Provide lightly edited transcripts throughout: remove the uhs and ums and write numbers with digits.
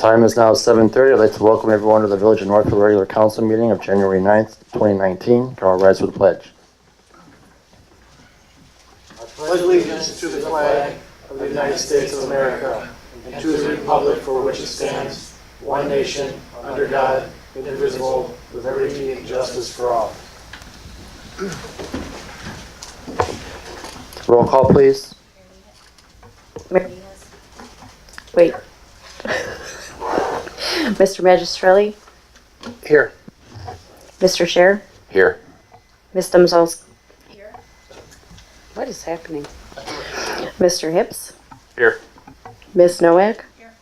Time is now 7:30. I'd like to welcome everyone to the Village of Northfield regular council meeting of January 9th, 2019. Can all rise for the pledge? I pledge allegiance to the flag of the United States of America and to the republic for which it stands, one nation, under God, indivisible, with liberty and justice for all. Roll call, please. Wait. Mr. Magistrelli? Here. Mr. Scher? Here. Ms. Domzalski? Here. What is happening? Mr. Hips? Here. Ms. Nowak? Here.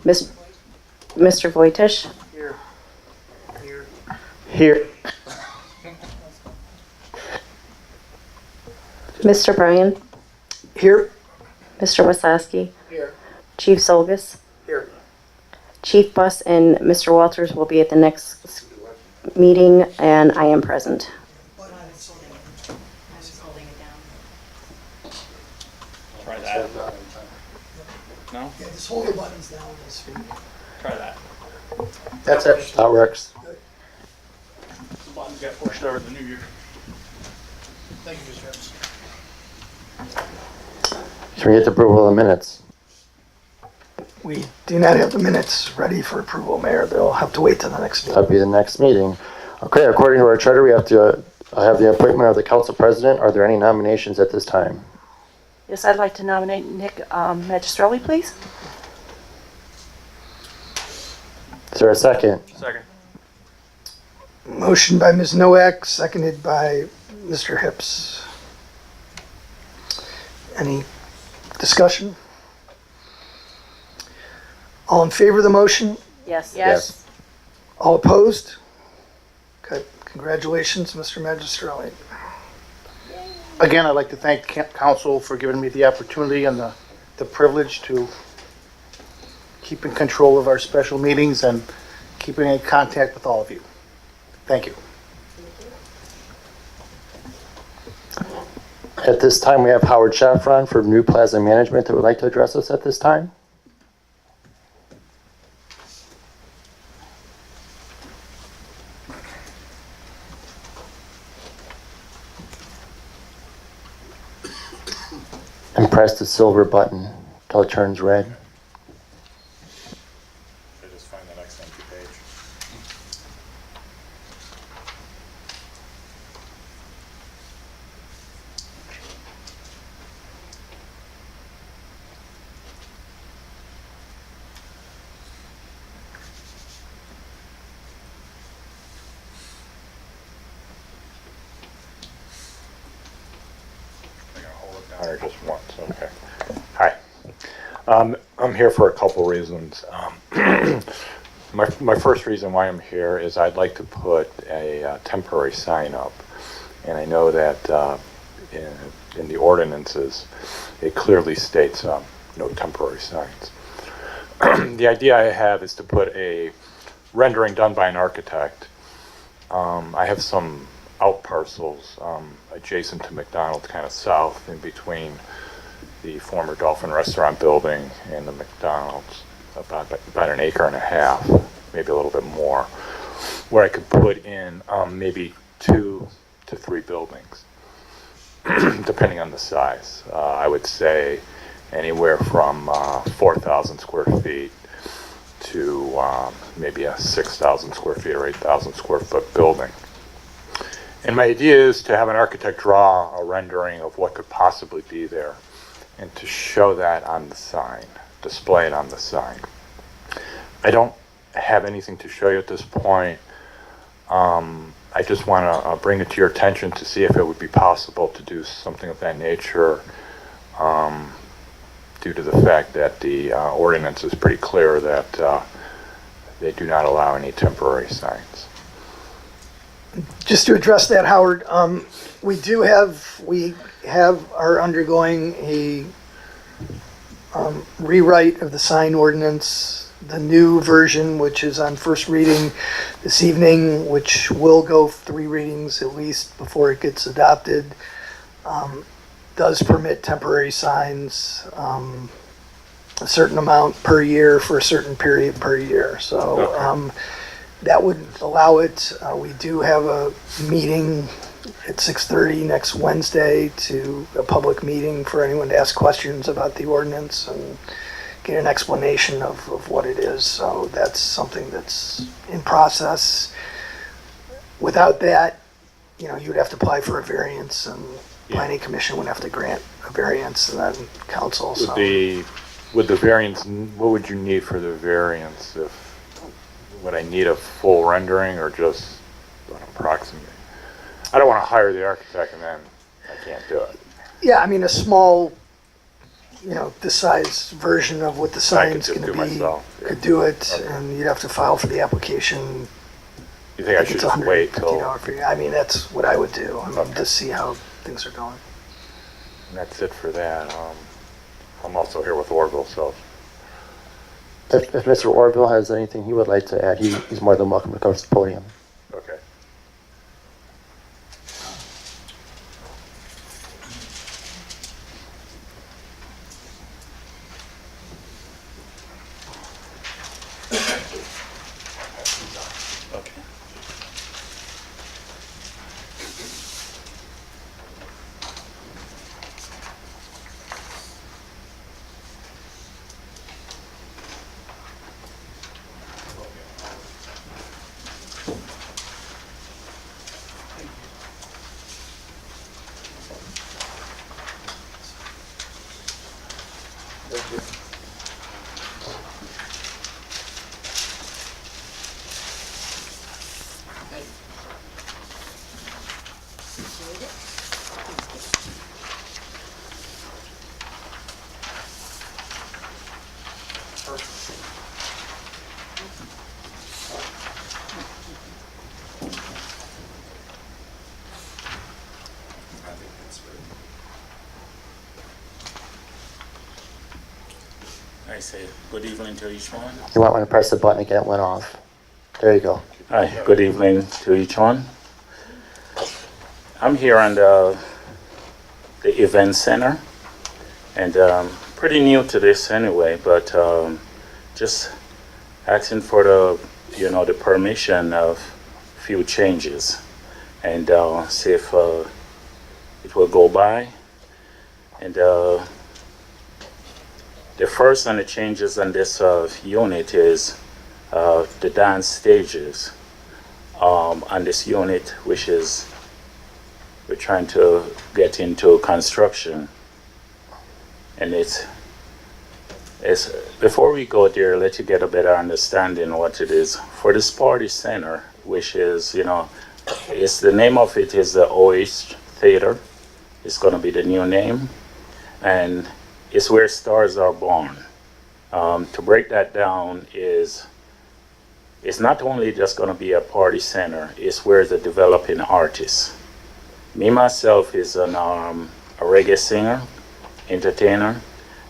Mr. Voitish? Here. Here. Mr. Bryan? Here. Mr. Wasowski? Here. Chief Solgus? Here. Chief Buss and Mr. Walters will be at the next meeting, and I am present. Try that. No? Yeah, just hold the buttons down. Try that. That's it. That works. The buttons got pushed over the new year. Thank you, Mr. Can we get the approval of the minutes? We do not have the minutes ready for approval, Mayor. They'll have to wait till the next meeting. That'll be the next meeting. Okay, according to our charter, we have to have the appointment of the council president. Are there any nominations at this time? Yes, I'd like to nominate Nick Magistrelli, please. Is there a second? Second. Motion by Ms. Nowak, seconded by Mr. Hips. Any discussion? All in favor of the motion? Yes. Yes. All opposed? Okay, congratulations, Mr. Magistrelli. Again, I'd like to thank council for giving me the opportunity and the privilege to keep in control of our special meetings and keeping in contact with all of you. Thank you. At this time, we have Howard Chaffron from New Plaza Management that would like to address us at this time. And press the silver button until it turns red. I just find the next empty page. I'm gonna hold it down or just once, okay. Hi. I'm here for a couple reasons. My first reason why I'm here is I'd like to put a temporary sign up. And I know that in the ordinances, it clearly states no temporary signs. The idea I have is to put a rendering done by an architect. I have some out parcels adjacent to McDonald's, kind of south in between the former Dolphin Restaurant building and the McDonald's, about an acre and a half, maybe a little bit more, where I could put in maybe 2 to 3 buildings, depending on the size. I would say anywhere from 4,000 square feet to maybe a 6,000 square feet or 8,000 square foot building. And my idea is to have an architect draw a rendering of what could possibly be there and to show that on the sign, display it on the sign. I don't have anything to show you at this point. I just want to bring it to your attention to see if it would be possible to do something of that nature, due to the fact that the ordinance is pretty clear that they do not allow any temporary signs. Just to address that, Howard, we are undergoing a rewrite of the sign ordinance, the new version, which is on first reading this evening, which will go 3 readings at least before it gets adopted, does permit temporary signs. a certain amount per year for a certain period per year. So that would allow it. We do have a meeting at 6:30 next Wednesday, to a public meeting for anyone to ask questions about the ordinance and get an explanation of what it is. So that's something that's in process. Without that, you would have to apply for a variance, and planning commission would have to grant a variance, and then council. So With the variance, what would you need for the variance? Would I need a full rendering or just an approximate? I don't want to hire the architect and then I can't do it. yeah, I mean, a small, the size version of what the I could sign's just going to do be myself. Yeah. could do it, Okay. and you'd have to file for the application. You think I should It's just wait till, $150 fee. I mean, that's what I would do. I mean, Okay. to see how things are going. that's it for that. I'm also here with Orville, so. If Mr. Orville has anything he would like to add, he's more than welcome to come to the podium. Okay. Okay. I say good evening to each one. You might want to press the button again, it went off. There you go. Hi, good evening to each one. I'm here on the event center, and pretty new to this anyway, but just asking for the permission of a few changes, and see if it will go by. And the first on the changes on this unit is the dance stages on this unit, which is we're trying to get into construction. And it's before we go there, let you get a better understanding what it is. For this party center, which is, it's the name of it is the OH Theater. It's going to be the new name. And it's where stars are born. To break that down it's not only just going to be a party center, it's where the developing artists. Me, myself, is a reggae singer, entertainer,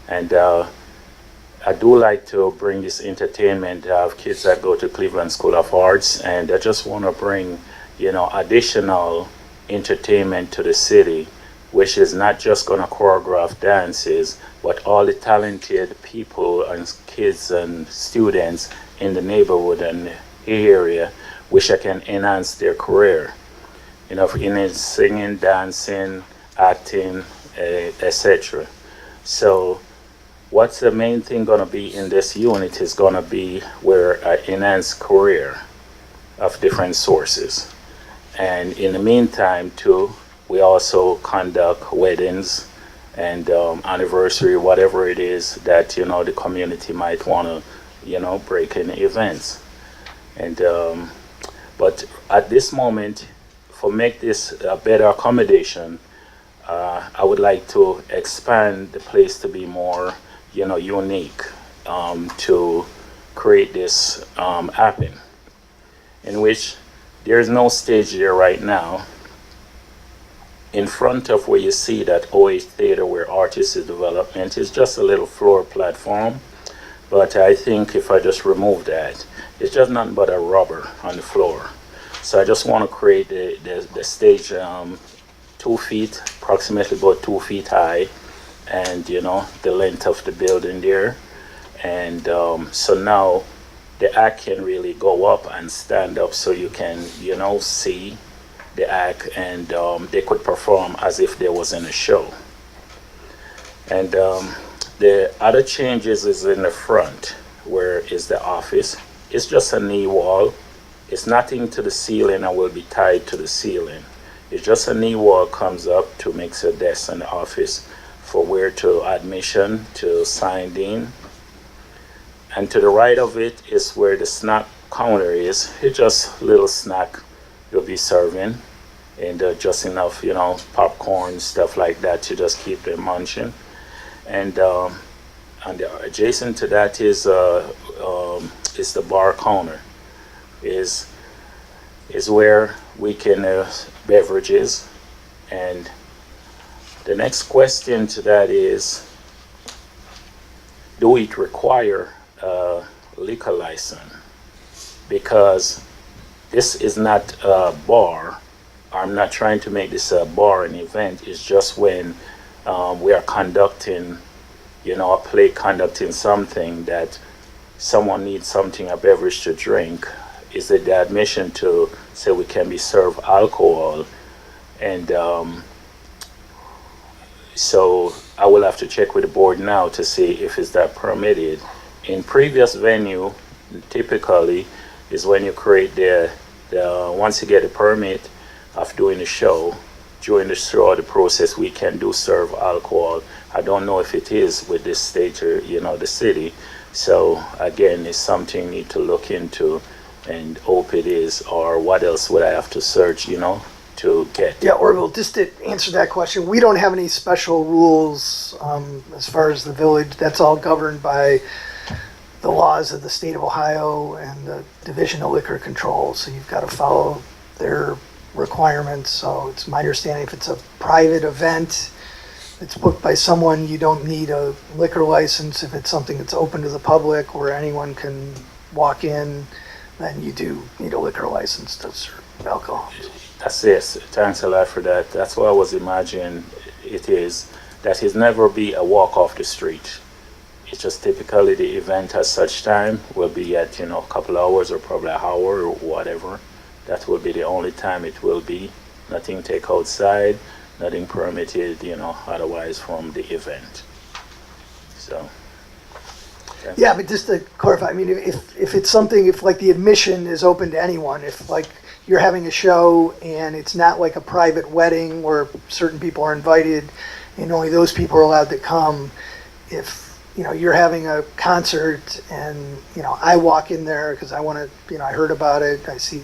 and I do like to bring this entertainment. I have kids that go to Cleveland School of Arts, and I just want to bring, additional entertainment to the city, which is not just going to choreograph dances, but all the talented people and kids and students in the neighborhood and the area, which I can enhance their career, in singing, dancing, acting, etc. So what's the main thing going to be in this unit is going to be where I enhance career of different sources. And in the meantime, too, we also conduct weddings and anniversary, whatever it is that, the community might want to, break in events. And, but at this moment, for make this a better accommodation, I would like to expand the place to be more, unique, to create this happen, in which there's no stage there right now. In front of where you see that OH Theater where artists is development is just a little floor platform. But I think if I just remove that, it's just nothing but a rubber on the floor. So I just want to create the stage 2 feet, approximately about 2 feet high, and the length of the building there. And so now the act can really go up and stand up so you can, see the act, and they could perform as if there was in a show. And the other changes is in the front, where is the office. It's just a knee wall. It's nothing to the ceiling and will be tied to the ceiling. It's just a knee wall comes up to make a desk in the office for where to admission, to sign in. And to the right of it is where the snack counter is. It's just a little snack you'll be serving, and just enough, popcorn, stuff like that to just keep them munching. And adjacent to that is the bar counter. Is where we can beverages. And the next question to that is, do we require a liquor license? Because this is not a bar. I'm not trying to make this a bar, an event. It's just when we are conducting, a play, conducting something that someone needs something, a beverage to drink. Is it the admission to say we can be served alcohol? And so I will have to check with the board now to see if is that permitted. In previous venue, typically is when you create the once you get a permit of doing a show, during the show the process we can do serve alcohol. I don't know if it is with this state or the city. So again, it's something you need to look into and hope it is, or what else would I have to search, to get? Yeah, Orville, just to answer that question, we don't have any special rules as far as the village. That's all governed by the laws of the state of Ohio and the Division of Liquor Control. So you've got to follow their requirements. So it's my understanding if it's a private event, it's booked by someone, you don't need a liquor license. If it's something that's open to the public where anyone can walk in, then you do need a liquor license to serve alcohol. That's it. Thanks a lot for that. That's what I was imagining it is. That it never be a walk off the street. It's just typically the event at such time will be at, a couple hours or probably an hour or whatever. That will be the only time it will be. Nothing take outside, nothing permitted, otherwise from the event. So. Okay. Yeah, but just to clarify, I mean, if it's something, if like the admission is open to anyone, if like you're having a show and it's not like a private wedding where certain people are invited and only those people are allowed to come, if you're having a concert and I walk in there because I want to, I heard about it,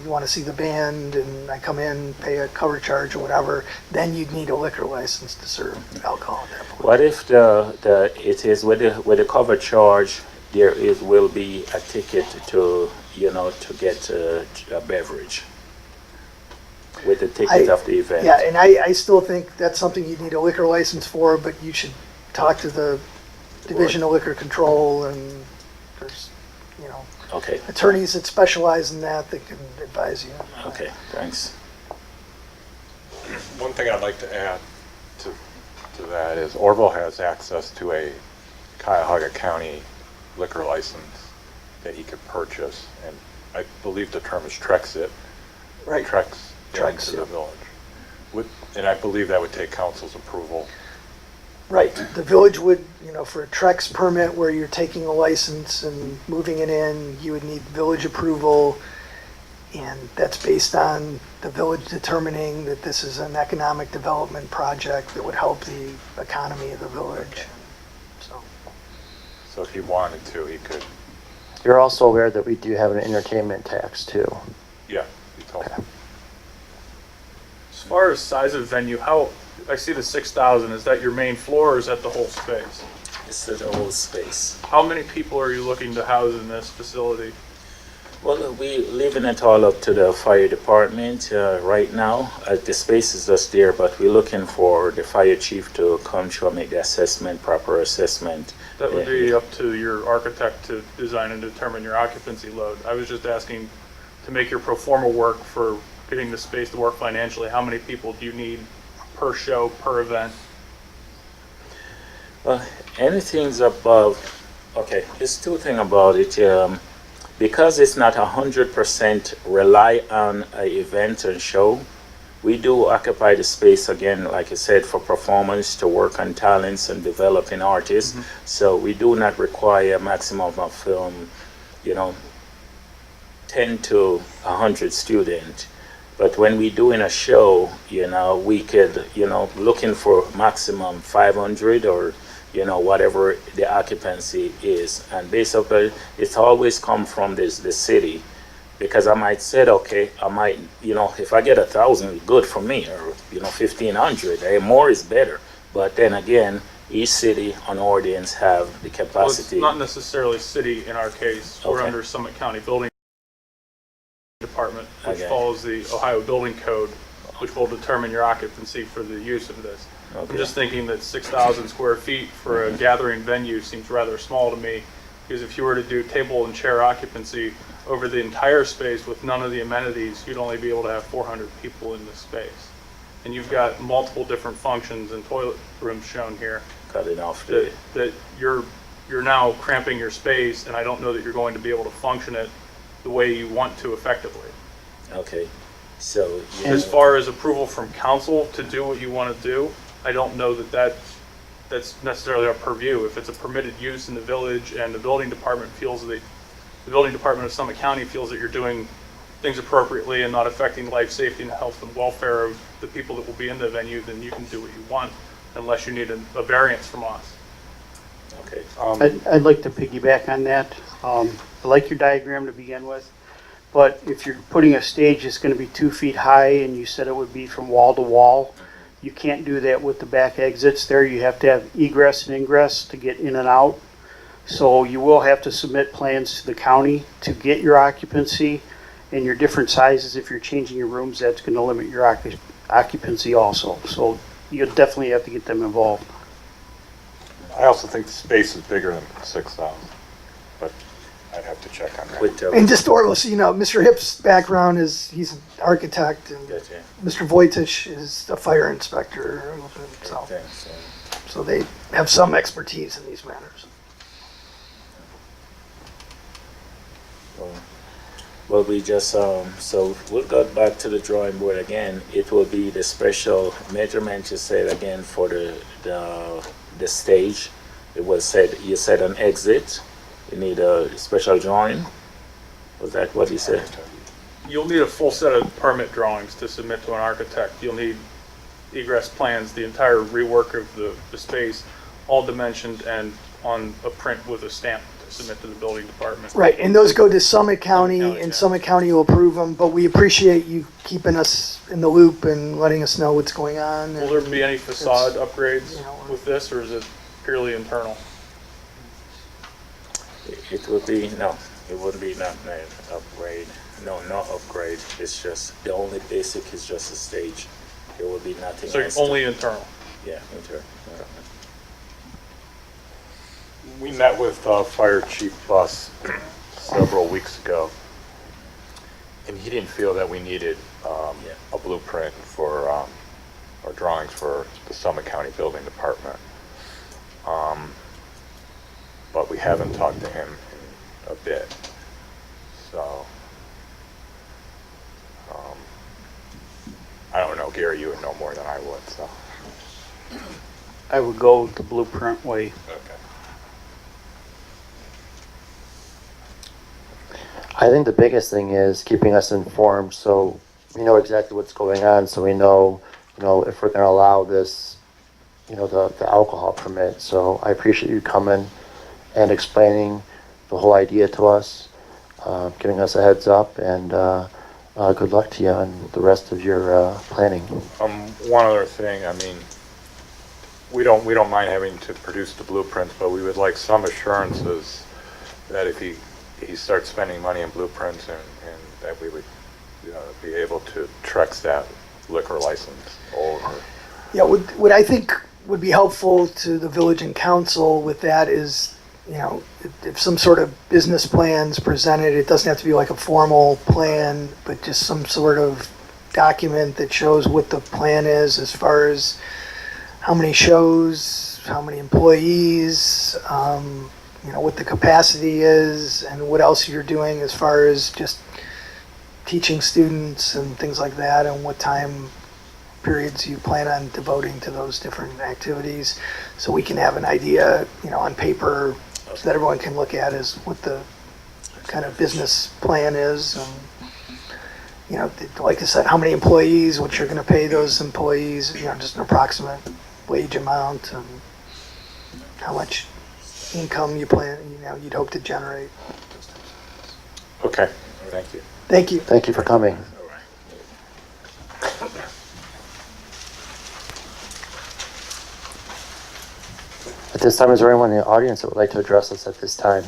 want to see the band, and I come in, pay a cover charge or whatever, then you'd need a liquor license to serve alcohol at that point. What if it is with the cover charge, will be a ticket to to get a beverage with the ticket of the event? Yeah, and I still think that's something you need a liquor license for, but you should talk to the Division of Liquor Control, and there's Okay. attorneys that specialize in that can advise you. Okay. Thanks. One thing I'd like to add to that is Orville has access to a Cuyahoga County liquor license that he could purchase, and I believe the term is Trexit. Right. Trex Trex, into yeah. the village. And I believe that would take council's approval. Right. The village would, for a Trex permit where you're taking a license and moving it in, you would need village approval. And that's based on the village determining that this is an economic development project that would help the economy of the village. So if he wanted to, he could. You're also aware that we do have an entertainment tax too. Yeah, he told me. As far as size of venue, I see the 6,000, is that your main floor or is that the whole space? It's the whole space. How many people are you looking to house in this facility? Well, we leaving it all up to the fire department right now. The space is just there, but we're looking for the fire chief to come to make the assessment, proper assessment. That would be up to your architect to design and determine your occupancy load. I was just asking to make your pro forma work for getting the space to work financially. How many people do you need per show, per event? Well, anything's above Okay, there's two things about it. Because it's not 100% rely on a event and show, we do occupy the space again, like I said, for performance, to work on talents and developing artists. So we do not require a maximum of film, you know, 10 to 100 students. But when we doing a show, you know, we could, you know, looking for maximum 500 or, you know, whatever the occupancy is. And basically, it's always come from the city. Because I might say, okay, I might, you know, if I get 1,000, good for me, or, you know, 1,500, more is better. But then again, each city on audience have the Well, it's capacity. not necessarily city in our case. We're Okay. under Summit County Building Department, which Okay. follows the Ohio Building Code, which will determine your occupancy for the use of this. Okay. I'm just thinking that 6,000 square feet for a gathering venue seems rather small to me, because if you were to do table and chair occupancy over the entire space with none of the amenities, you'd only be able to have 400 people in the space. And you've got multiple different functions and toilet rooms shown here Cutting off the, that you're now cramping your space, and I don't know that you're going to be able to function it the way you want to effectively. okay. So, you As know, far as approval from council to do what you want to do, I don't know that that's necessarily our purview. If it's a permitted use in the village and the building department feels that, the building department of Summit County feels that you're doing things appropriately and not affecting life, safety, and health and welfare of the people that will be in the venue, then you can do what you want, unless you need a variance from us. okay. I'd like to piggyback on that. I like your diagram to begin with, but if you're putting a stage that's going to be 2 feet high and you said it would be from wall to wall, you can't do that with the back exits there. You have to have egress and ingress to get in and out. So you will have to submit plans to the county to get your occupancy and your different sizes. If you're changing your rooms, that's going to limit your occupancy also. So you'll definitely have to get them involved. I also think the space is bigger than 6,000, but I'd have to check on that. With, And just so you know, Mr. Hip's background is, he's an architect, and gotcha. Mr. Voitich is a fire inspector, so, Thanks. so they have some expertise in these matters. Well, we just, so we'll go back to the drawing board again. It will be the special measurement you said again for the stage. It was said, you said an exit. You need a special drawing. Was that what you said? You'll need a full set of permit drawings to submit to an architect. You'll need egress plans, the entire rework of the space, all dimensioned and on a print with a stamp to submit to the building department. Right, and those go to Summit County, County, and yeah. Summit County will approve them, but we appreciate you keeping us in the loop and letting us know what's going on. Will there be any facade upgrades you know, with this, or is it purely internal? It would be, no, it wouldn't be not an upgrade. No, no upgrade. It's just, the only basic is just a stage. There will be nothing So else. only internal? Yeah, inter. We met with Fire Chief Buss several weeks ago, and he didn't feel that we needed a blueprint for, or drawings for the Summit County Building Department. But we haven't talked to him in a bit, so. I don't know, Gary, you would know more than I would, so. I would go the blueprint way. Okay. I think the biggest thing is keeping us informed so we know exactly what's going on, so we know, if we're going to allow this, the alcohol permit. So I appreciate you coming and explaining the whole idea to us, giving us a heads up, and good luck to you on the rest of your planning. One other thing, I mean, we don't mind having to produce the blueprints, but we would like some assurances that if he starts spending money on blueprints and that we would, be able to Trex that liquor license over. Yeah, what I think would be helpful to the village and council with that is, if some sort of business plan's presented, it doesn't have to be like a formal plan, but just some sort of document that shows what the plan is as far as how many shows, how many employees, what the capacity is and what else you're doing as far as just teaching students and things like that, and what time periods you plan on devoting to those different activities, so we can have an idea, on paper, so that everyone can look at is what the kind of business plan is. And, like I said, how many employees, what you're going to pay those employees, just an approximate wage amount, and how much income you plan, you'd hope to generate. Okay, thank you. Thank you. Thank you for coming. At this time, is there anyone in the audience that would like to address us at this time?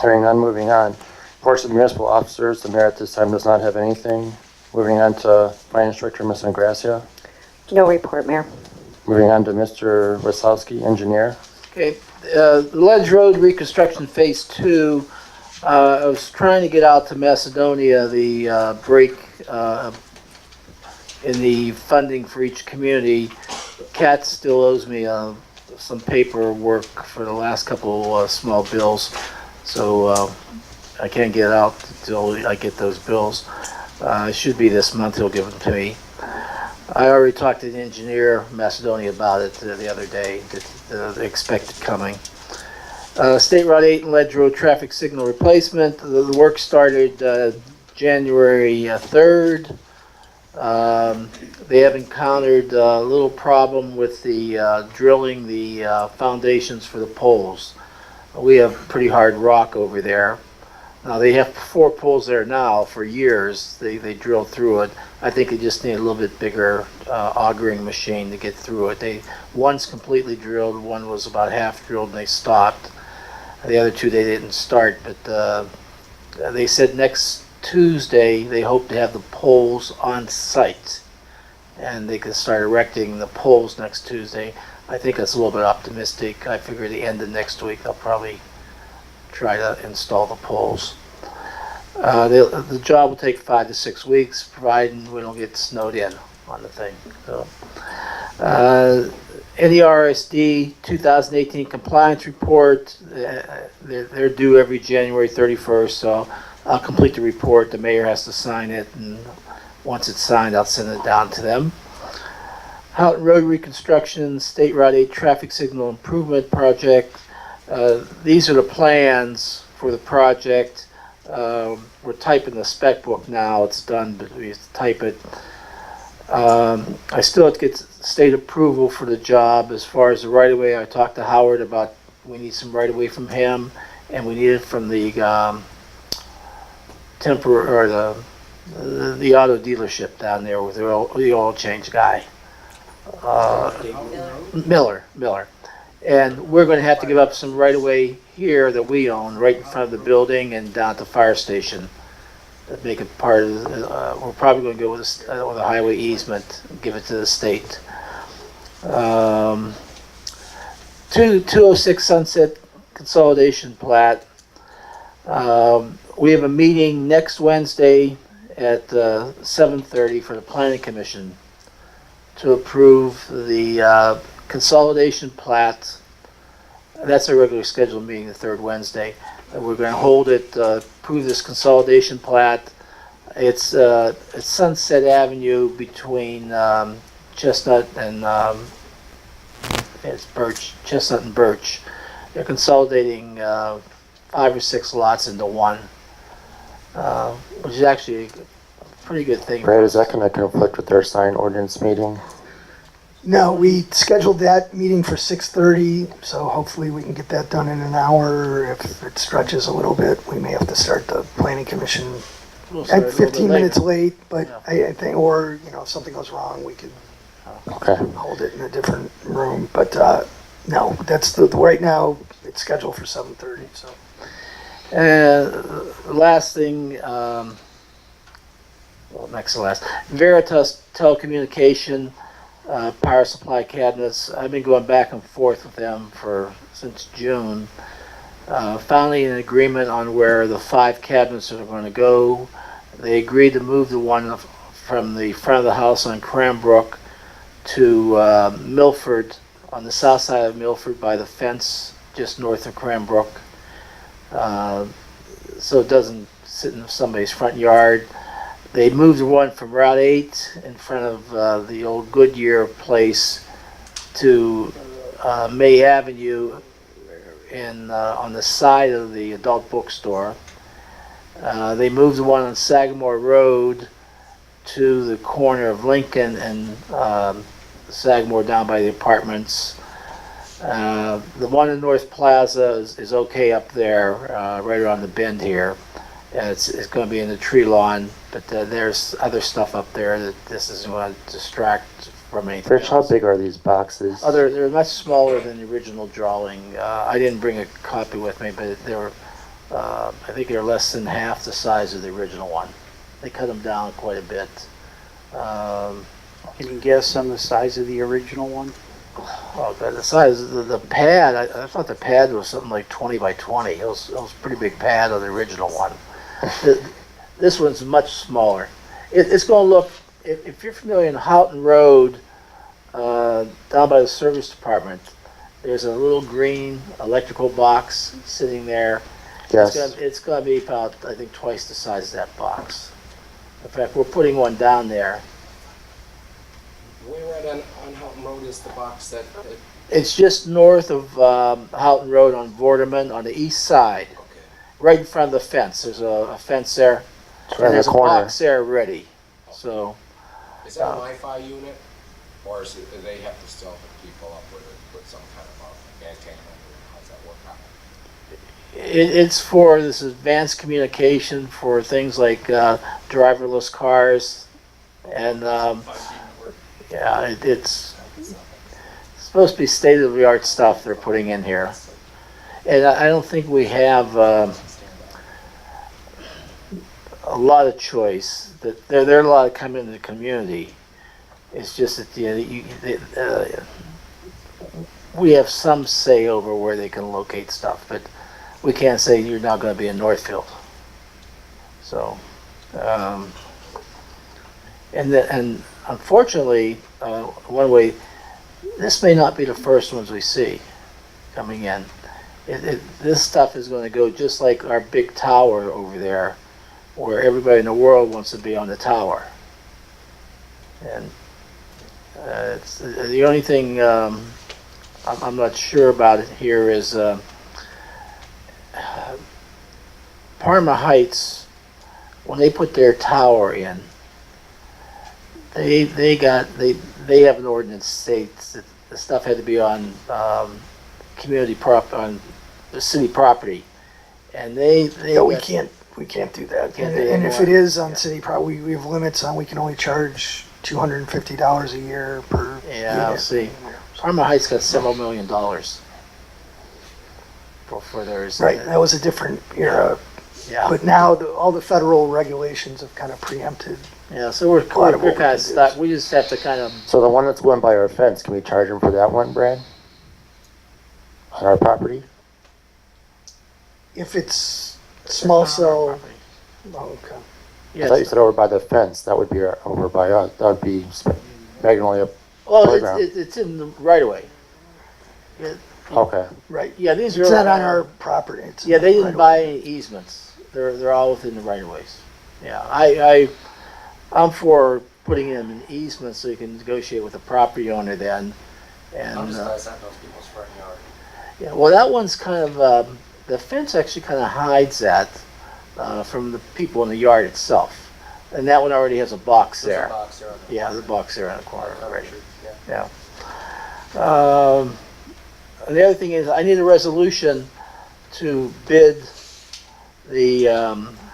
Hearing none, moving on. Reports of municipal officers, the mayor at this time does not have anything. Moving on to Finance Director, Ms. Ingracia. No report, Mayor. Moving on to Mr. Wasowski, Engineer. Okay, Ledge Road Reconstruction Phase 2, I was trying to get out to Macedonia, the break in the funding for each community. Cat still owes me some paperwork for the last couple small bills, so I can't get out until I get those bills. It should be this month he'll give them to me. I already talked to the engineer Macedonia about it the other day, the expected coming. State Route 8 and Ledge Road traffic signal replacement. The work started January 3rd. They have encountered a little problem with the drilling the foundations for the poles. We have pretty hard rock over there. Now they have 4 poles there now for years. They drilled through it. I think they just need a little bit bigger augering machine to get through it. One's completely drilled, one was about half drilled and they stopped. The other 2 they didn't start, but they said next Tuesday they hope to have the poles on site and they can start erecting the poles next Tuesday. I think that's a little bit optimistic. I figure the end of next week they'll probably try to install the poles. The job will take 5 to 6 weeks, providing we don't get snowed in on the thing. So, NERSD 2018 compliance report, they're due every January 31st, so I'll complete the report. The mayor has to sign it, and once it's signed, I'll send it down to them. Houghton Road reconstruction, State Route 8 traffic signal improvement project. These are the plans for the project. We're typing the spec book now. It's done, but we have to type it. I still have to get state approval for the job. As far as the right-of-way, I talked to Howard about we need some right-of-way from him, and we need it from the the auto dealership down there with the oil change guy. Miller. And we're going to have to give up some right-of-way here that we own, right in front of the building and down at the fire station. That make it part of we're probably going to go with a highway easement and give it to the state. 206 Sunset Consolidation Plat. We have a meeting next Wednesday at 7:30 for the Planning Commission to approve the consolidation plat. That's a regular scheduled meeting, the third Wednesday. We're going to hold it, approve this consolidation plat. It's Sunset Avenue between Chestnut and Chestnut and Birch. They're consolidating 5 or 6 lots into one, which is actually a pretty good thing. Brad, is that going to conflict with their sign ordinance meeting? No, we scheduled that meeting for 6:30, so hopefully we can get that done in an hour. If it stretches a little bit, we may have to start the planning commission We'll start a at little bit 15 minutes later. late, but Yeah. I think, or, if something goes wrong, we could Okay. hold it in a different room. But no, that's right now, it's scheduled for 7:30, so. The last thing, next to last, Veritas Telecommunication, power supply cabinets. I've been going back and forth with them since June. Finally an agreement on where the 5 cabinets are going to go. They agreed to move the one from the front of the house on Cranbrook to Milford on the south side of Milford by the fence, just north of Cranbrook. So it doesn't sit in somebody's front yard. They moved one from Route 8 in front of the old Goodyear place to May Avenue on the side of the adult bookstore. They moved the one on Sagamore Road to the corner of Lincoln and Sagamore down by the apartments. The one in North Plaza is okay up there, right around the bend here. It's going to be in the tree lawn, but there's other stuff up there that this isn't going to distract from anything Rich, how else. big are these boxes? They're much smaller than the original drawing. I didn't bring a copy with me, but I think they're less than half the size of the original one. They cut them down quite a bit. Can you guess on the size of the original one? Oh, God, the size of the pad, I thought the pad was something like 20 by 20. It was a pretty big pad on the original one. This one's much smaller. It's going to look, if you're familiar in Houghton Road, down by the service department, there's a little green electrical box sitting there. Yes. It's going to be about, I think, twice the size of that box. In fact, we're putting one down there. Where right on Houghton Road is the box that? It's just north of Houghton Road on Vorderman on the east side, Okay. right in front of the fence. There's a fence there. It's right in the There's a corner. box there ready. So Is that a Wi-Fi unit, or do they have to still hook people up with some kind of antenna? How's that work out? it's for this advanced communication for things like driverless cars, and yeah, it's supposed to be state-of-the-art stuff they're putting in here. And I don't think we have a lot of choice. That there are a lot of coming in the community. It's just that we have some say over where they can locate stuff, but we can't say you're not going to be in Northfield. So, and unfortunately, one way, this may not be the first ones we see coming in. This stuff is going to go just like our big tower over there, where everybody in the world wants to be on the tower. And it's the only thing I'm not sure about it here is Parma Heights, when they put their tower in, they have an ordinance states that the stuff had to be on on the city property, and No, we can't do that. Can't And do it and if anymore. it is on city property, we have limits on, we can only charge $250 a year per Yeah, unit. see, Parma Heights got several $1 million for theirs. Right, that was a different era. Yeah, But now all the federal regulations have kind of preempted. yeah. So we're lot of what kind we of can do. stuck. We just have to kind of. So the one that's going by our fence, can we charge them for that one, Brad? On our property? If it's small cell, oh, okay. I Yes. thought you said over by the fence, that would be over by us, that would be Magnolia. Well, playground. it's in the right of way. Yeah, Okay, Right. yeah, these are. It's not on our property. It's Yeah, they didn't right buy away. any easements. They're all within the right of ways. Yeah, I'm for putting them in easements so you can negotiate with the property owner then. And I'm just glad it's not those people's front yard. yeah, well, that one's kind of the fence actually kind of hides that from the people in the yard itself. And that one already has a box There's a there. box there on the Yeah, the box there in the corner already. Yeah. Yeah. And the other thing is, I need a resolution to bid the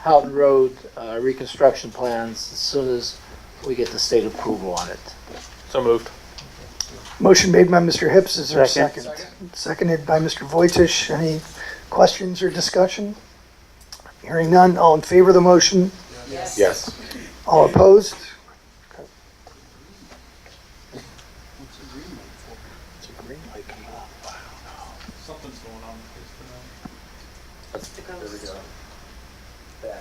Houghton Road reconstruction plans as soon as we get the state approval on it. So moved. Motion made by Mr. Hips, is there a Second. second? Seconded by Mr. Voitish. Any questions or discussion? Hearing none, all in favor of the motion? Yes. All opposed? Something's going on with this tonight. There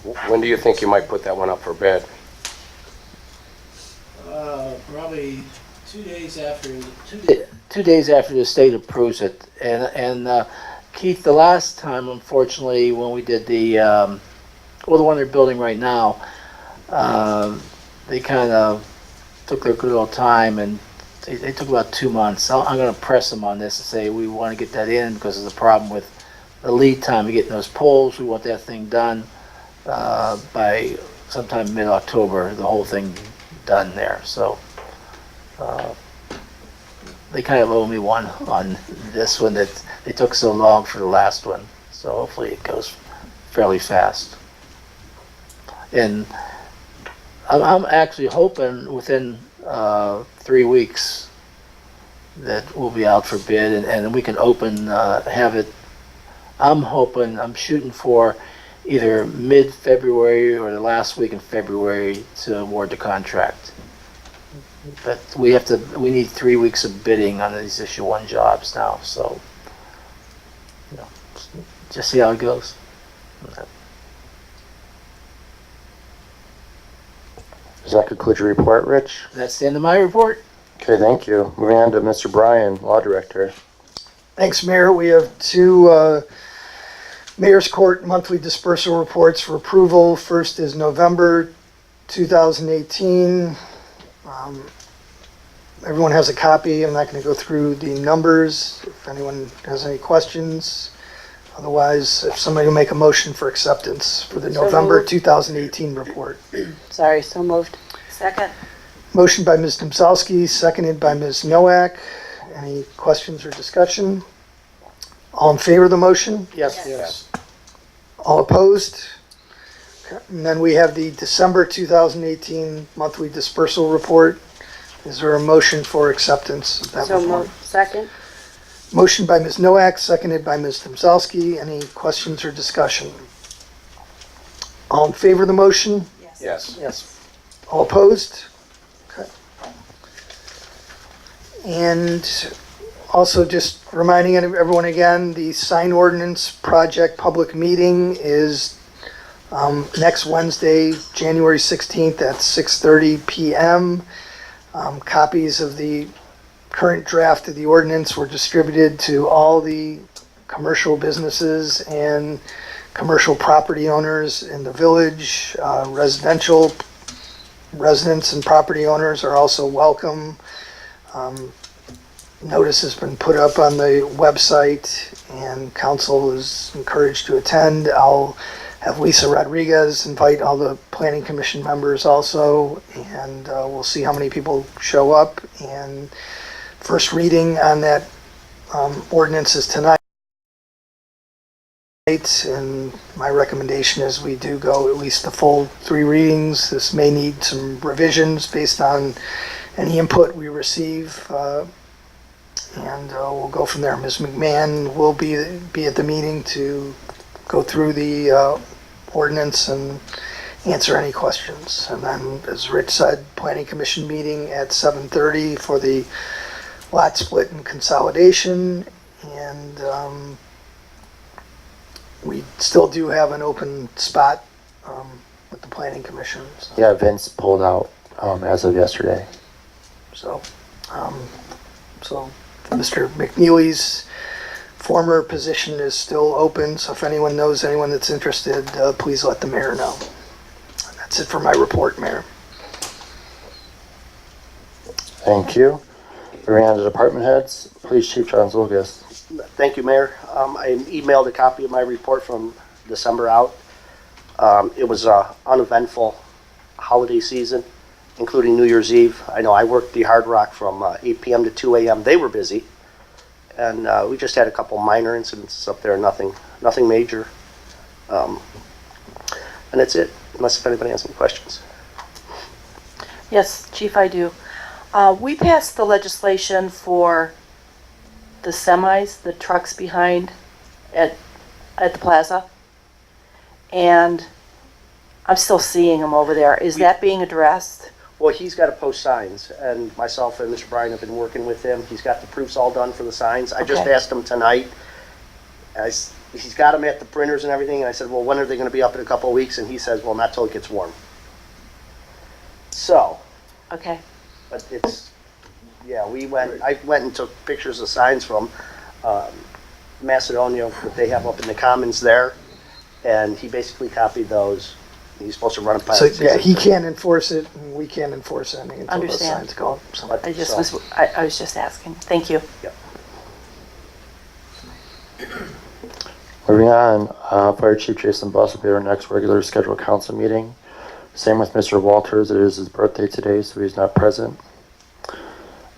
we go. When do you think you might put that one up for bid? Probably 2 days after the state approves it. And Keith, the last time, unfortunately, when we did the one they're building right now, they kind of took their good old time, and they took about 2 months. I'm going to press them on this and say we want to get that in because of the problem with the lead time of getting those poles. We want that thing done by sometime mid-October, the whole thing done there. So they kind of owe me one on this one, that they took so long for the last one. So hopefully it goes fairly fast. And I'm actually hoping within 3 weeks that we'll be out for bid, and we can open, have it. I'm shooting for either mid-February or the last week in February to award the contract. But we need 3 weeks of bidding on these issue one jobs now, so, just see how it goes. Does that conclude your report, Rich? That's the end of my report. Okay, thank you. Moving on to Mr. Bryan, Law Director. Thanks, Mayor. We have two Mayor's Court monthly dispersal reports for approval. First is November 2018. Everyone has a copy. I'm not going to go through the numbers. If anyone has any questions. Otherwise, if somebody will make a motion for acceptance for the So November moved. 2018 report. Sorry, so moved. Second. Motion by Ms. Domzowski, seconded by Ms. Noack. Any questions or discussion? All in favor of the motion? Yes. Yes. All opposed? Okay. And then we have the December 2018 monthly dispersal report. Is there a motion for acceptance of that So report? moved. Second? Motion by Ms. Noack, seconded by Ms. Domzowski. Any questions or discussion? All in favor of the motion? Yes. Yes. All opposed? Okay. And also just reminding everyone again, the sign ordinance project public meeting is next Wednesday, January 16th at 6:30 p.m. Copies of the current draft of the ordinance were distributed to all the commercial businesses and commercial property owners in the village. Residential residents and property owners are also welcome. Notice has been put up on the website, and council is encouraged to attend. I'll have Lisa Rodriguez invite all the planning commission members also, and we'll see how many people show up. And first reading on that ordinance is tonight, and my recommendation is we do go at least the full 3 readings. This may need some revisions based on any input we receive, and we'll go from there. Ms. McMahon will be at the meeting to go through the ordinance and answer any questions. And then, as Rich said, planning commission meeting at 7:30 for the lot split and consolidation. And we still do have an open spot with the planning commission. Yeah, Vince pulled out as of yesterday. So Mr. McNeely's former position is still open, so if anyone knows anyone that's interested, please let the mayor know. And that's it for my report, Mayor. Thank you. Moving on to department heads. Police Chief John Zolgis. Thank you, Mayor. I emailed a copy of my report from December out. It was an uneventful holiday season, including New Year's Eve. I know I worked the Hard Rock from 8 p.m. to 2 a.m. They were busy. And we just had a couple minor incidents up there, nothing major. And that's it, unless if anybody has any questions. Yes, Chief, I do. We passed the legislation for the semis, the trucks behind at the plaza. And I'm still seeing them over there. Is that being addressed? Well, he's got to post signs, and myself and Mr. Bryan have been working with him. He's got the proofs all done for the signs. I just Okay. asked him tonight. He's got them at the printers and everything, and I said, well, when are they going to be up in a couple of weeks? And he says, well, not till it gets warm. So, Okay. but it's Yeah, I went and took pictures of signs from Macedonia that they have up in the commons there, and he basically copied those. He's supposed to run it by. So, yeah, he can't enforce it, and we can't enforce anything until those Understand. signs go up. So, I was just asking. Thank you. Moving on, Fire Chief Jason Buss will be our next regular scheduled council meeting. Same with Mr. Walters. It is his birthday today, so he's not present.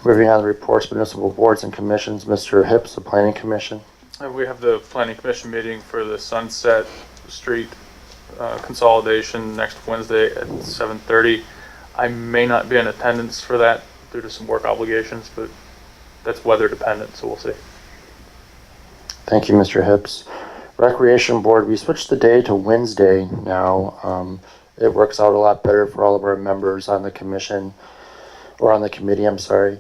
Moving on to reports, municipal boards and commissions. Mr. Hips, the Planning Commission. We have the planning commission meeting for the Sunset Street consolidation next Wednesday at 7:30. I may not be in attendance for that due to some work obligations, but that's weather dependent, so we'll see. Thank you, Mr. Hips. Recreation Board, we switched the day to Wednesday now. It works out a lot better for all of our members on the commission, or on the committee, I'm sorry.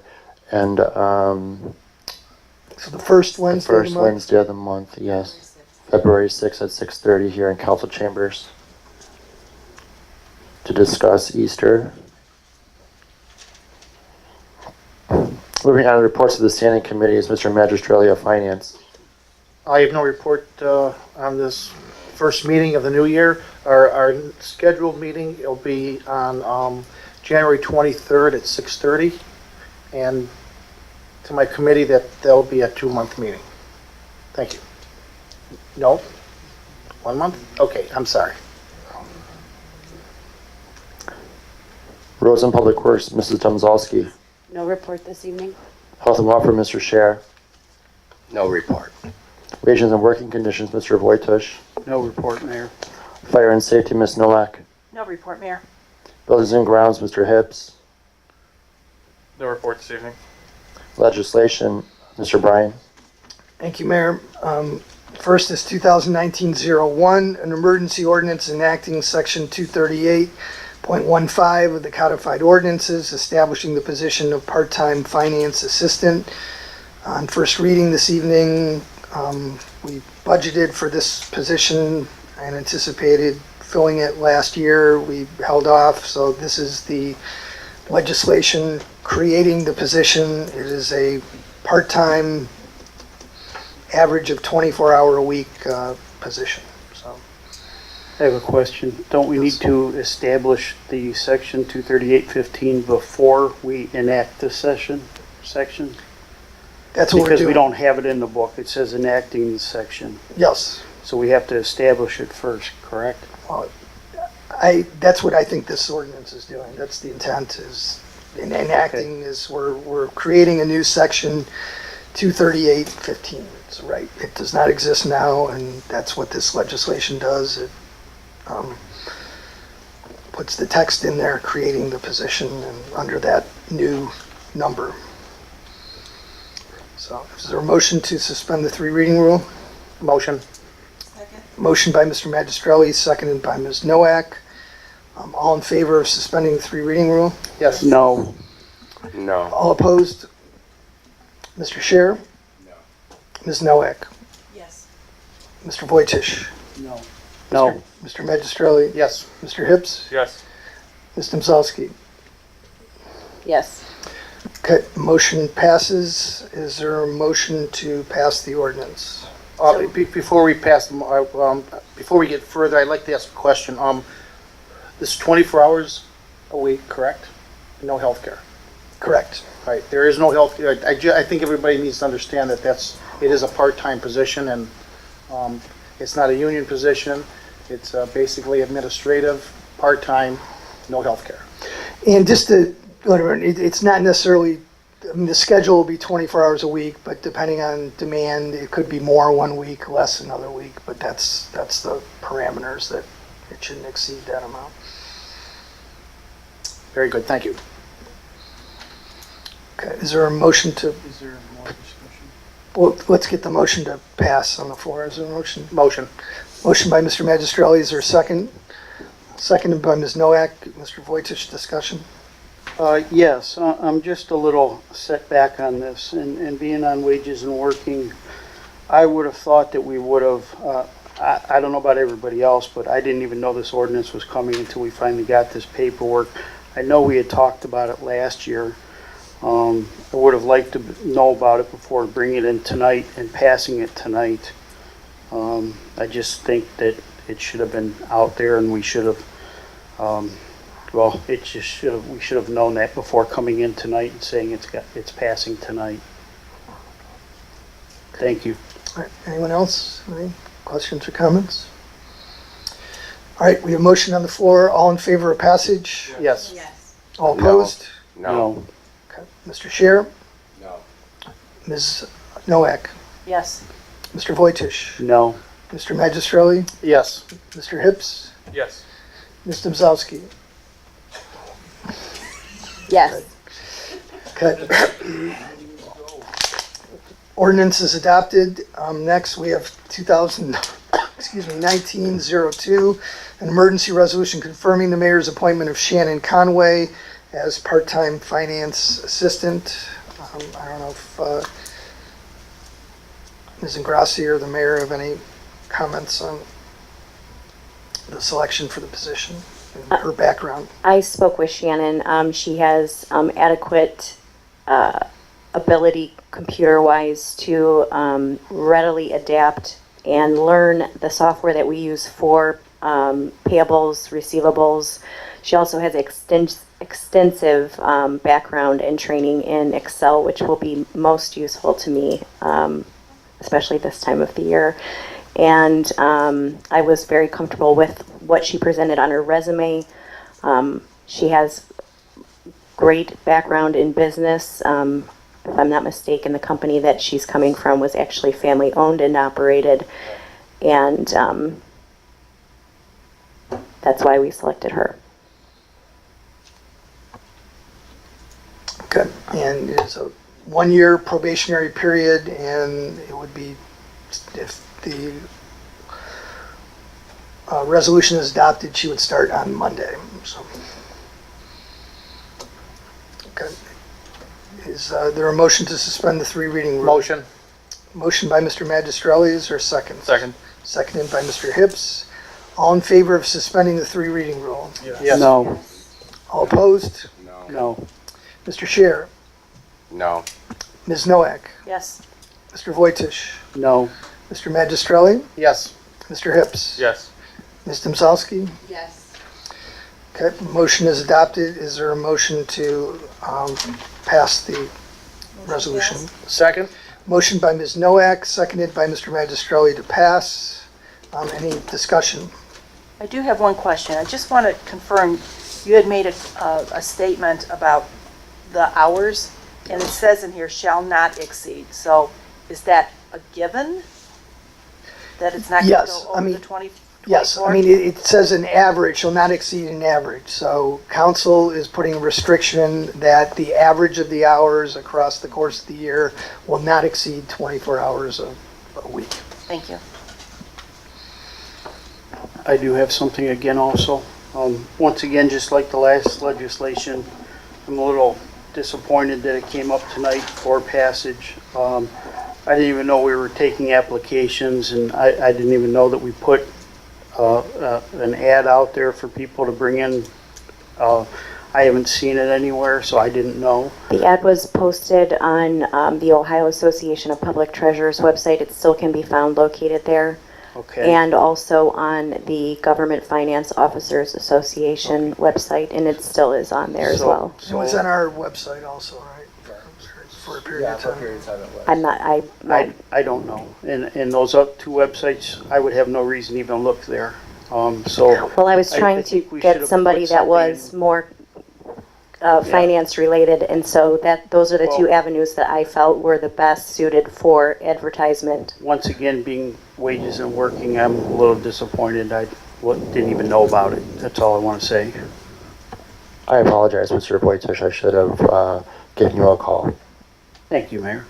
And so the first the Wednesday first of the month? Wednesday of the month, yes. February 6th at 6:30 here in council chambers to discuss Easter. Moving on to reports of the standing committees, Mr. Magistrelli of Finance. I have no report on this first meeting of the new year. Our scheduled meeting, it'll be on January 23rd at 6:30. And to my committee, that'll be a 2-month meeting. Thank you. No? 1 month? Okay, I'm sorry. Roads and Public Works, Mrs. Domzalski. No report this evening. Health and Welfare, Mr. Scher. No report. Wages and Working Conditions, Mr. Voitush. No report, Mayor. Fire and Safety, Ms. Nowak. No report, Mayor. Buildings and Grounds, Mr. Hips. No report this evening. Legislation, Mr. Bryan. Thank you, Mayor. First is 2019-01, an emergency ordinance enacting Section 238.15 of the codified ordinances, establishing the position of part-time finance assistant. On first reading this evening, we budgeted for this position and anticipated filling it last year. We held off, so this is the legislation creating the position. It is a part-time, average of 24-hour-a-week position. So, I have a question. Don't we need to establish the section 238.15 before we enact this section? that's what we're Because doing. we don't have it in the book. It says enacting the section. Yes. So we have to establish it first, correct? That's what I think this ordinance is doing. That's the intent, is in enacting is we're creating a new section 238.15. It's right. It does not exist now, and that's what this legislation does. It puts the text in there, creating the position and under that new number. So is there a motion to suspend the 3 reading rule? Motion. Motion by Mr. Magistrelli, seconded by Ms. Nowak. All in favor of suspending the 3 reading rule? Yes. No. No. All opposed? Mr. Scher? No. Ms. Nowak? Yes. Mr. Voitish? No. No. Mr. Magistrelli? Yes. Mr. Hips? Yes. Ms. Domzalski? Yes. Okay, motion passes. Is there a motion to pass the ordinance? Before we pass them, before we get further, I'd like to ask a question. This is 24 hours a week, correct? No health care. Correct. Right, there is no health care. I think everybody needs to understand that it is a part-time position, and it's not a union position. It's basically administrative, part-time, no health care. And just to, it's not necessarily, I mean, the schedule will be 24 hours a week, but depending on demand, it could be more one week, less another week, but that's the parameters, that it shouldn't exceed that amount. Very good, thank you. Okay, is there a motion to, Is there more discussion? well, let's get the motion to pass on the floor. Is there a motion? Motion. Motion by Mr. Magistrelli, is there a second? Seconded by Ms. Nowak. Mr. Voitish, discussion? Yes, I'm just a little set back on this, and being on wages and working, I would have thought that we would have, I don't know about everybody else, but I didn't even know this ordinance was coming until we finally got this paperwork. I know we had talked about it last year. I would have liked to know about it before bringing it in tonight and passing it tonight. I just think that it should have been out there and we should have, well, it just should have, we should have known that before coming in tonight and saying it's passing tonight. Thank you. All right, anyone else? Any questions or comments? All right, we have a motion on the floor. All in favor of passage? Yes. All opposed? No. Okay. Mr. Scher? No. Ms. Noack? Yes. Mr. Voitish? No. Mr. Magistrelli? Yes. Mr. Hips? Yes. Ms. Domzowski? Yes. Okay. Ordinance is adopted. Next, we have 1902, an emergency resolution confirming the mayor's appointment of Shannon Conway as part-time finance assistant. I don't know if Ms. Ingrassi or the mayor have any comments on the selection for the position and her background. I spoke with Shannon. She has adequate ability computer-wise to readily adapt and learn the software that we use for payables, receivables. She also has extensive background and training in Excel, which will be most useful to me, especially this time of the year. And I was very comfortable with what she presented on her resume. She has great background in business. If I'm not mistaken, the company that she's coming from was actually family owned and operated. And that's why we selected her. Okay, and it's a 1-year probationary period, and it would be, if the resolution is adopted, she would start on Monday, so. Okay. Is there a motion to suspend the 3 reading rule? Motion. Motion by Mr. Magistrelli, is there a second? Second. Seconded by Mr. Hips. All in favor of suspending the 3 reading rule? Yes. No. All opposed? No. No. Mr. Scher? No. Ms. Noack? Yes. Mr. Voitish? No. Mr. Magistrelli? Yes. Mr. Hips? Yes. Ms. Domzowski? Yes. Okay, motion is adopted. Is there a motion to pass the resolution? Second. Motion by Ms. Noack, seconded by Mr. Magistrelli to pass. Any discussion? I do have one question. I just want to confirm, you had made a statement about the hours, and it says in here, shall not exceed. So is that a given? That it's not going to Yes, go I over mean, the 20? Yes, I 24? mean, it says an average, shall not exceed an average. So council is putting a restriction that the average of the hours across the course of the year will not exceed 24 hours a week. Thank you. I do have something again also. Once again, just like the last legislation, I'm a little disappointed that it came up tonight for passage. I didn't even know we were taking applications, and I didn't even know that we put an ad out there for people to bring in. I haven't seen it anywhere, so I didn't know. The ad was posted on the Ohio Association of Public Treasurers website. It still can be found located there. Okay. And also on the Government Finance Officers Association website, and it still is on there as So- well. It was on our website also, right? For a period Yeah, of for a time. period of time it was. I'm not, I don't know. And those two websites, I would have no reason to even look there. So well, I was I trying to think we should get have somebody put that was something more finance related, and so those are the two Well- avenues that I felt were the best suited for advertisement. once again, being wages and working, I'm a little disappointed. I didn't even know about it. That's all I want to say. I apologize, Mr. Voitish. I should have given you a call. Thank you, Mayor.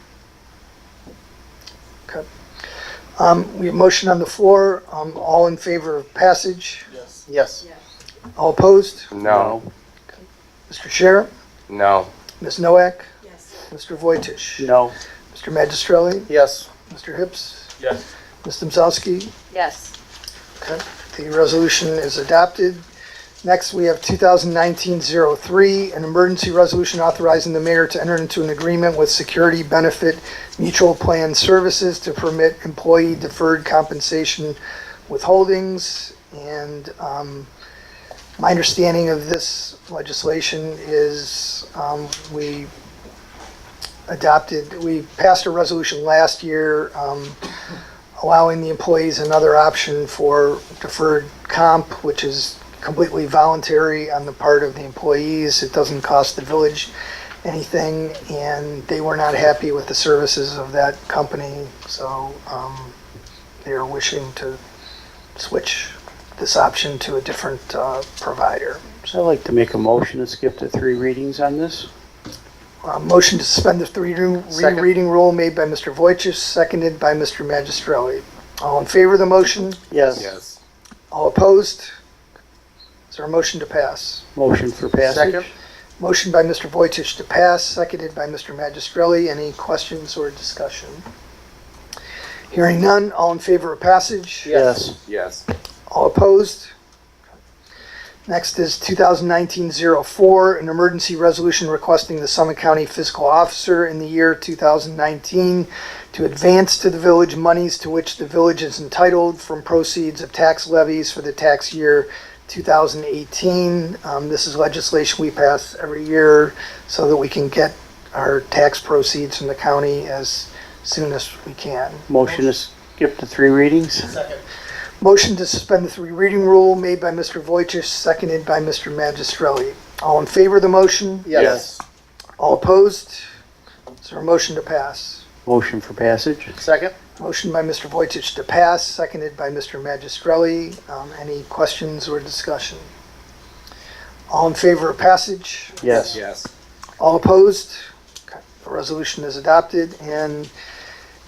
Okay. We have motion on the floor. All in favor of passage? Yes. All opposed? No. Mr. Scher? No. Ms. Noack? Yes. Mr. Voitish? No. Mr. Magistrelli? Yes. Mr. Hips? Yes. Ms. Domzowski? Yes. Okay. The resolution is adopted. Next, we have 2019-03, an emergency resolution authorizing the mayor to enter into an agreement with Security Benefit Mutual Plan Services to permit employee deferred compensation withholdings. And my understanding of this legislation is we passed a resolution last year allowing the employees another option for deferred comp, which is completely voluntary on the part of the employees. It doesn't cost the village anything, and they were not happy with the services of that company, so they're wishing to switch this option to a different provider. So I'd like to make a motion to skip to 3 readings on this. Motion to suspend the reading rule made by Mr. Voitis, seconded by Mr. Magistrelli. All in favor of the motion? Yes. All opposed? Is there a motion to pass? Motion for passage. Second. Motion by Mr. Voitis to pass, seconded by Mr. Magistrelli. Any questions or discussion? Hearing none, all in favor of passage? Yes. Yes. All opposed? Next is 2019-04, an emergency resolution requesting the Summit County Fiscal Officer in the year 2019 to advance to the village monies to which the village is entitled from proceeds of tax levies for the tax year 2018. This is legislation we pass every year so that we can get our tax proceeds from the county as soon as we can. Motion to skip to 3 readings. Second. Motion to suspend the 3 reading rule made by Mr. Voitis, seconded by Mr. Magistrelli. All in favor of the motion? Yes. All opposed? Is there a motion to pass? Motion for passage. Second. Motion by Mr. Voitis to pass, seconded by Mr. Magistrelli. Any questions or discussion? All in favor of passage? Yes. Yes. All opposed? Okay. The resolution is adopted. And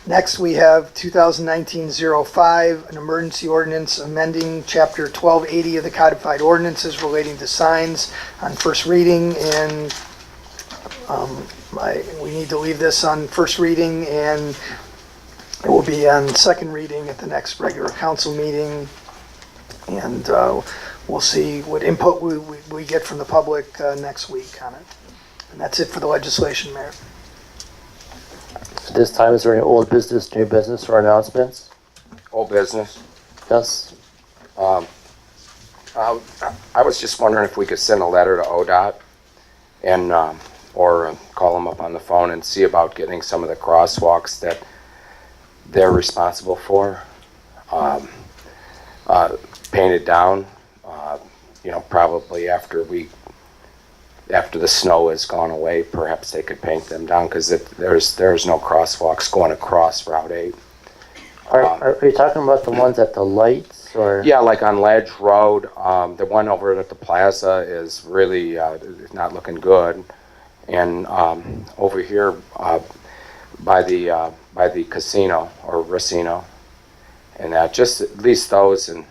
next we have 2019-05, an emergency ordinance amending Chapter 1280 of the Codified Ordinances relating to signs on first reading. And we need to leave this on first reading, and it will be on second reading at the next regular council meeting. And we'll see what input we get from the public next week on it. And that's it for the legislation, Mayor. At this time, is there any old business, new business, or announcements? Old business. Yes? I was just wondering if we could send a letter to ODOT and, or call them up on the phone and see about getting some of the crosswalks that they're responsible for, painted down, probably after the snow has gone away, perhaps they could paint them down, because there's no crosswalks going across Route 8. Are you talking about the ones at the lights, or? Yeah, like on Ledge Road, the one over at the plaza is really not looking good. And over here by the casino or Racino, and that, just at least those, and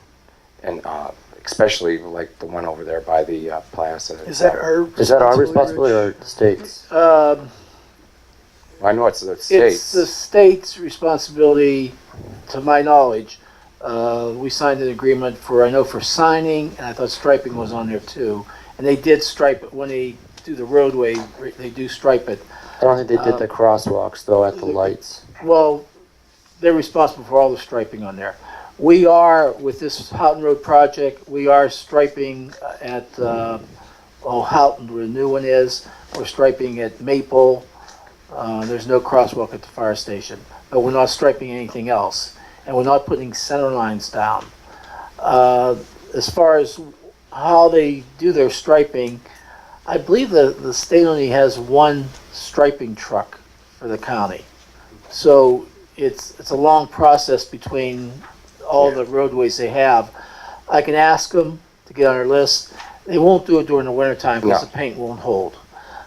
especially like the one over there by the plaza. Is that our responsibility or the state's? I know it's the state's. It's the state's responsibility, to my knowledge. We signed an agreement for signing, and I thought striping was on there too. And they did stripe it when they do the roadway. They do stripe it. I don't think they did the crosswalks though at the lights. Well, they're responsible for all the striping on there. We are, with this Houghton Road project, we are striping at Houghton, where the new one is. We're striping at Maple. There's no crosswalk at the fire station, but we're not striping anything else, and we're not putting center lines down. As far as how they do their striping, I believe the state only has one striping truck for the county, so it's a long process between all the roadways they have. I can ask them to get on their list. They won't do it during the winter time because No. the paint won't hold.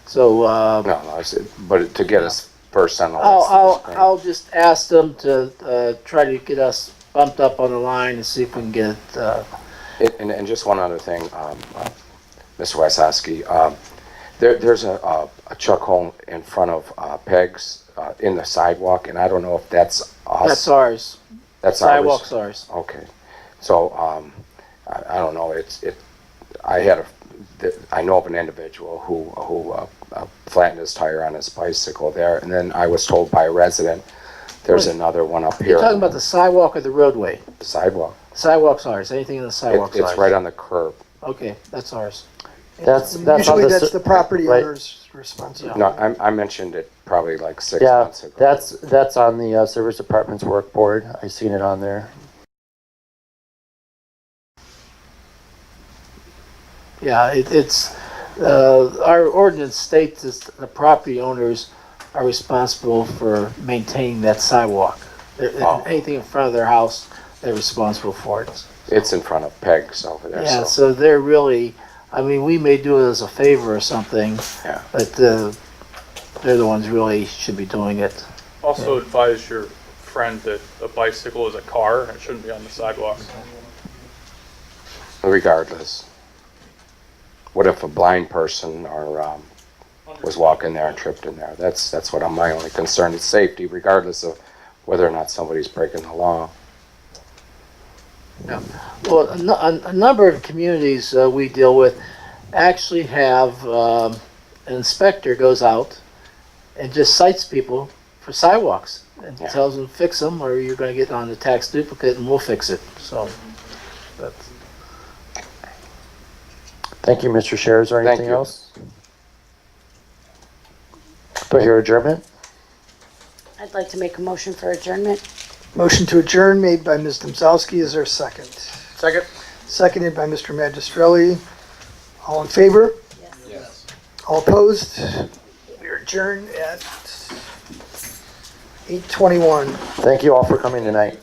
So No, I said, but to get us first on the list. I'll just ask them to try to get us bumped up on the line and see if we can get it. And just one other thing, Mr. Wysocki, there's a chuck hole in front of Peg's in the sidewalk, and I don't know if that's us. That's ours. That's ours? Sidewalk's ours. Okay. So, I don't know, I know of an individual who flattened his tire on his bicycle there, and then I was told by a resident, there's another one up here. You're talking about the sidewalk or the roadway? Sidewalk. Sidewalk's ours, anything in the sidewalk's ours. It's right on the curb. Okay, that's ours. That's on Usually the that's the property right. owner's responsibility. No, I mentioned it probably like 6 Yeah, months ago. that's on the service department's work board. I seen it on there. Yeah, our ordinance states that the property owners are responsible for maintaining that sidewalk. Oh. Anything in front of their house, they're responsible for it. It's in front of Peg's over there. Yeah, so they're really, I mean, we may do it as a favor or something, Yeah. but they're the ones really should be doing it. Also advise your friend that a bicycle is a car and it shouldn't be on the sidewalk. Regardless. What if a blind person or was walking there and tripped in there? That's what my only concern is safety, regardless of whether or not somebody's breaking the law. Well, a number of communities we deal with actually have an inspector goes out and just cites people for sidewalks and tells them fix them or you're going to get on the tax duplicate and we'll fix it. So that's. Thank you, Mr. Chair. Is there Thank anything you. else? Do I hear adjournment? I'd like to make a motion for adjournment. Motion to adjourn made by Ms. Domzowski. Is there a second? Second? Seconded by Mr. Magistrelli. All in favor? Yes. All opposed? We are adjourned at 8:21. Thank you all for coming tonight.